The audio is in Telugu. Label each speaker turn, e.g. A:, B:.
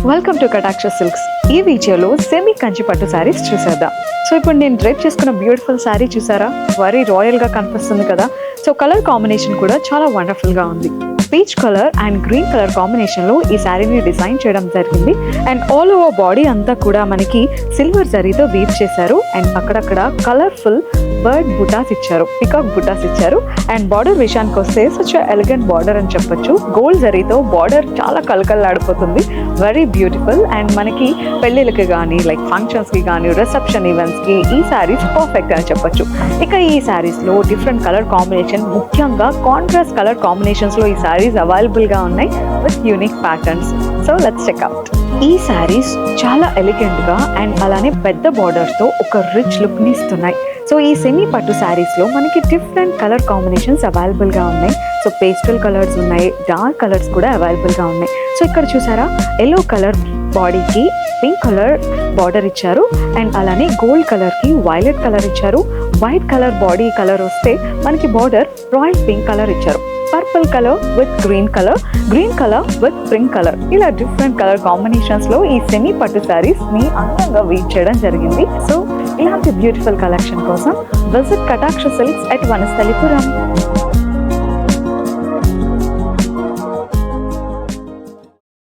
A: వెల్కమ్ టు కటాక్ష సిల్క్స్. ఈ వీడియోలో సెమీ కంచి పట్టు శారీస్ చూసేద్దాం. సో ఇప్పుడు నేను డ్రేప్ చేసుకున్న బ్యూటిఫుల్ శారీ చూసారా, వెరీ రాయల్ గా కనిపిస్తుంది కదా. సో కలర్ కాంబినేషన్ కూడా చాలా వండర్ఫుల్ గా ఉంది. Peach colour and green colour combination లో ఈ శారీని డిజైన్ చేయడం జరిగింది. అండ్ ఆల్ ఓవర్ బాడీ అంతా కూడా మనకి సిల్వర్ జరీతో వీవ్ చేశారు. అండ్ అక్కడక్కడ కలర్ఫుల్ బర్డ్ బుటాస్ ఇచ్చారు, పికాక్ బుటాస్ ఇచ్చారు. అండ్ బార్డర్ విషయానికి వస్తే సచ్ ఎలిగెంట్ బార్డర్ అని చెప్పొచ్చు. గోల్డ్ జరీతో బార్డర్ చాలా కలకల్లాడిపోతుంది, వెరీ బ్యూటిఫుల్. అండ్ మనకి పెళ్లిళ్ళకి కానీ లైక్ ఫంక్షన్స్ కి కానీ రిసెప్షన్ ఈవెంట్స్ కి ఈ శారీస్ పర్ఫెక్ట్ అని చెప్పొచ్చు. ఇక ఈ శారీస్ లో డిఫరెంట్ కలర్ కాంబినేషన్, ముఖ్యంగా కాంట్రాస్ట్ కలర్ కాంబినేషన్స్ లో ఈ శారీస్ అవైలబుల్ గా ఉన్నాయి with unique patterns. So let's check out. ఈ శారీస్ చాలా ఎలిగెంట్ గా అండ్ అలానే పెద్ద బార్డర్ తో ఒక రిచ్ లుక్ ని ఇస్తున్నాయి. సో ఈ సెమీ పట్టు శారీస్ లో మనకి డిఫరెంట్ కలర్ కాంబినేషన్స్ అవైలబుల్ గా ఉన్నాయి. సో పేస్టల్ కలర్స్ ఉన్నాయి, డార్క్ కలర్స్ కూడా అవైలబుల్ గా ఉన్నాయి. సో ఇక్కడ చూసారా, ఎల్లో కలర్ బాడీకి పింక్ కలర్ బార్డర్ ఇచ్చారు. అండ్ అలానే గోల్డ్ కలర్ కి వైలెట్ కలర్ ఇచ్చారు. వైట్ కలర్ బాడీ కలర్ వస్తే మనకి బార్డర్ రాయల్ పింక్ కలర్ ఇచ్చారు. Purple colour with green colour, green colour with pink colour, ఇలా డిఫరెంట్ కలర్ కాంబినేషన్స్ లో ఈ సెమీ పట్టు శారీస్ ని అందంగా వీవ్ చేయడం జరిగింది. సో ఇలాంటి బ్యూటిఫుల్ కలెక్షన్ కోసం విజిట్ కటాక్ష సిల్క్స్ at వనస్థలిపురం.